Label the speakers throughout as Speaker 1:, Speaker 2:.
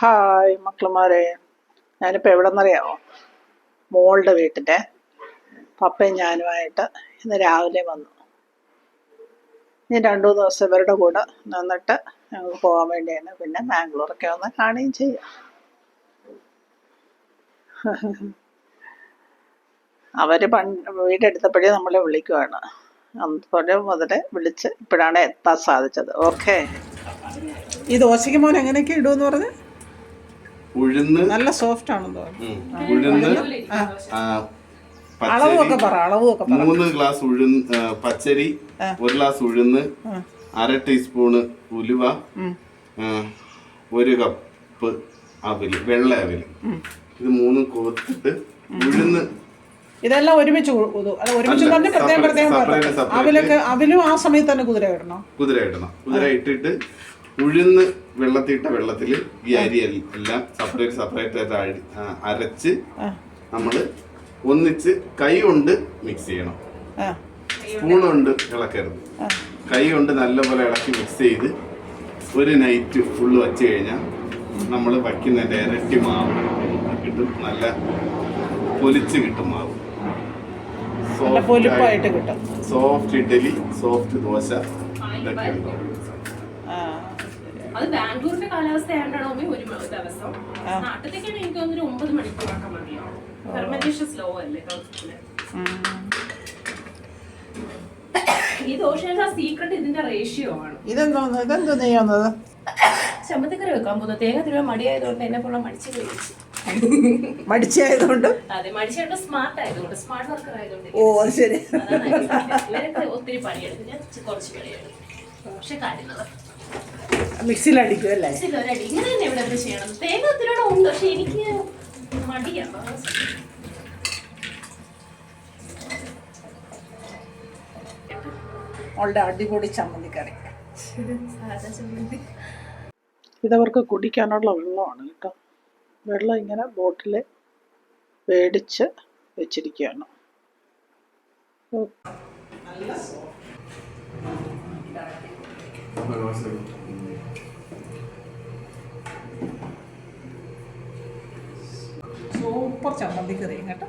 Speaker 1: Hi മക്കളുമാരെ, ഞാനിപ്പോൾ എവിടെന്നറിയാമോ? മോളുടെ വീട്ടിൻ്റെ പപ്പയും ഞാനുമായിട്ട് ഇന്ന് രാവിലെ വന്നു. ഇനി 2-3 ദിവസം ഇവരുടെ കൂടെ നിന്നിട്ട് ഞങ്ങൾക്ക് പോകാൻ വേണ്ടിയാണ്. പിന്നെ ബാംഗ്ലൂരൊക്കെ ഒന്ന് കാണുകയും ചെയ്യാം. അവർ വീടെടുത്തപ്പോഴേ നമ്മളെ വിളിക്കുവാണ്. അതുപോലെ മുതൽ വിളിച്ച് ഇപ്പോഴാണ് എത്താൻ സാധിച്ചത്. ഓക്കെ, ഈ ദോശയ്ക്ക് മോൻ എങ്ങനെയൊക്കെ ഇടുമെന്ന് പറഞ്ഞ്
Speaker 2: ഉഴുന്ന്
Speaker 1: നല്ല സോഫ്റ്റ് ആണെന്ന് തോന്നുന്നു.
Speaker 2: ഉഴുന്ന്
Speaker 1: അളവൊക്കെ പറ.
Speaker 2: 3 ഗ്ലാസ് ഉഴുന്ന് പച്ചരി, 1 ഗ്ലാസ് ഉഴുന്ന്, 1/2 ടീസ്പൂണ് ഉലുവ, 1 കപ്പ് അവില്, വെള്ള അവില്. ഇത് 3 കോർത്തിട്ട് ഉഴുന്ന്
Speaker 1: ഇതെല്ലാം ഒരുമിച്ച് അവിലും ആ സമയത്ത് തന്നെ കുതിര ഇടണം.
Speaker 2: കുതിര ഇട്ടിട്ട് ഉഴുന്ന് വെള്ളത്തിട്ട വെള്ളത്തിൽ ഈ അരി എല്ലാം സെപ്പറേറ്റ് ആയിട്ട് അരച്ച് നമ്മൾ ഒന്നിച്ച് കൈ കൊണ്ട് മിക്സ് ചെയ്യണം. സ്പൂൺ കൊണ്ട് ഇളക്കരുത്. കൈ കൊണ്ട് നല്ലപോലെ ഇളക്കി മിക്സ് ചെയ്ത് ഒരു നൈറ്റ് ഫുള്ള് വച്ച് കഴിഞ്ഞാൽ നമ്മൾ വയ്ക്കുന്നതിൻ്റെ ഇരട്ടി മാവ് കിട്ടും. നല്ല പൊലിച്ച് കിട്ടും മാവ്. സോഫ്റ്റ് ഇഡ്ഡലി, സോഫ്റ്റ് ദോശ, ഇതൊക്കെ ഉണ്ടാവും.
Speaker 3: അത് ബാംഗ്ലൂരിന്റെ കാലാവസ്ഥയായിട്ടാണോ ഒരു ദിവസം? നാട്ടിലേക്കാണ് എനിക്ക് തോന്നുന്നു 9 മണിക്കൂറൊക്കെ മതിയാവും. ഫെർമെന്റേഷൻ സ്ലോ അല്ലേ ദോശത്തിന്. ഈ ദോശയുടെ സീക്രട്ട് ഇതിന്റെ റേഷ്യോ ആണ്.
Speaker 1: ഇതെന്തോ നെയ്യാന്നത്?
Speaker 3: ചമ്മന്തിക്കറി വെക്കാൻ പോകുന്നത് തേങ്ങ തിരുവാൻ മടിയായതുകൊണ്ട് എന്നെ പോലെ
Speaker 1: മടിച്ചായതുകൊണ്ട്
Speaker 3: അതെ, മടിച്ചായിട്ട് സ്മാർട്ട് ആയതുകൊണ്ട്, സ്മാർട്ട് വർക്കർ ആയതുകൊണ്ട്.
Speaker 1: ഓ ശരി.
Speaker 3: ഇവരൊക്കെ ഒത്തിരി പണിയെടുക്കും, ഞാൻ കുറച്ച് പണിയെടുക്കും. പക്ഷെ കാര്യങ്ങൾ
Speaker 1: മിക്സിയിലടിക്കും അല്ലേ?
Speaker 3: ഇങ്ങനെ തന്നെ ഇവിടെ ചെയ്യണം. തേങ്ങ ഒത്തിരിയോടെ ഉണ്ട്, പക്ഷെ എനിക്ക് മടിയാണ്.
Speaker 1: അവളുടെ അടിപൊളി ചമ്മന്തിക്കറി. ഇതവർക്ക് കുടിക്കാനുള്ള വെള്ളമാണ് കേട്ടോ. വെള്ളം ഇങ്ങനെ ബോട്ടിൽ മേടിച്ച് വെച്ചിരിക്കുകയാണ്. സൂപ്പർ ചമ്മന്തിക്കറിയും കേട്ടോ.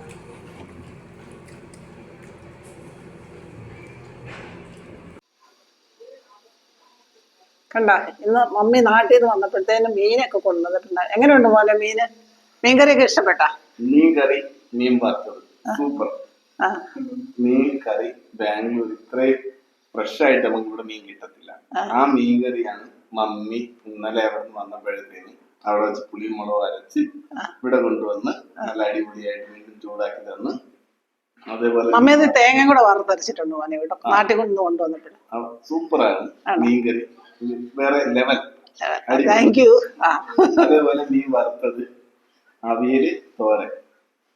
Speaker 1: കണ്ട, ഇന്ന് മമ്മി നാട്ടിൽ നിന്ന് വന്നപ്പോഴത്തേനും മീനൊക്കെ കൊണ്ടുവന്നിട്ടുണ്ട്. എങ്ങനെയുണ്ട് പോലെ മീൻകറിയൊക്കെ ഇഷ്ടപ്പെട്ടാ?
Speaker 2: മീൻകറി, മീൻ വറുത്തത് സൂപ്പർ. മീൻ കറി ബാംഗ്ലൂർ ഇത്രയും ഫ്രഷ് ആയിട്ട് നമുക്ക് ഇവിടെ മീൻ കിട്ടത്തില്ല. ആ മീൻകറിയാണ് മമ്മി ഇന്നലെ അവിടെ നിന്ന് വന്നപ്പോഴത്തേന് അവിടെ വെച്ച് പുളിയും മുളകും അരച്ച് ഇവിടെ കൊണ്ടുവന്ന് നല്ല അടിപൊളിയായിട്ട് വീണ്ടും ചൂടാക്കി തന്ന്. അതേപോലെ
Speaker 1: തേങ്ങ കൂടെ വറുത്തരച്ചിട്ടുണ്ട് മോനെ ഇവിടെ നാട്ടിൽ കൊണ്ടുവന്നപ്പോഴും.
Speaker 2: സൂപ്പറാണ് മീൻകറി, വേറെ ലെവൽ.
Speaker 1: Thank you.
Speaker 2: അതേപോലെ മീൻ വറുത്തത്, അവിയല്, തോരൻ.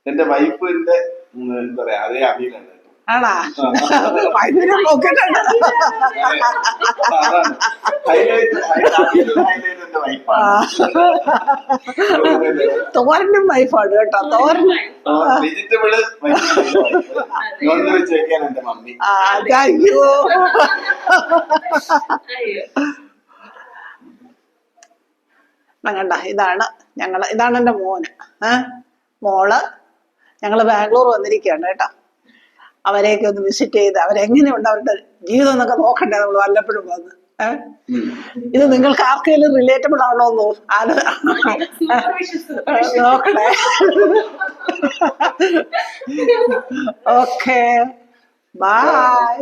Speaker 2: എന്റെ വൈഫിന്റെ എന്താ പറയാ അതേ അവിയലാണ്.
Speaker 1: ആണാ? തോരനും വൈഫാണ് കേട്ടോ.
Speaker 2: വെജിറ്റബിള് നോൺ വെജ് വെക്കാൻ എന്റെ മമ്മി.
Speaker 1: കണ്ട, ഇതാണ് എന്റെ മോന്. മോള് ഞങ്ങള് ബാംഗ്ലൂർ വന്നിരിക്കുകയാണ് കേട്ടോ. അവരെയൊക്കെ ഒന്ന് വിസിറ്റ് ചെയ്ത് അവരെങ്ങനെയുണ്ട് അവരുടെ ജീവിതം എന്നൊക്കെ നോക്കണ്ടേ നമ്മൾ വല്ലപ്പോഴും വന്ന്. ഇത് നിങ്ങൾക്ക് ആർക്കെങ്കിലും റിലേറ്റബിൾ ആണോന്നോ നോക്കണേ. Okay, by.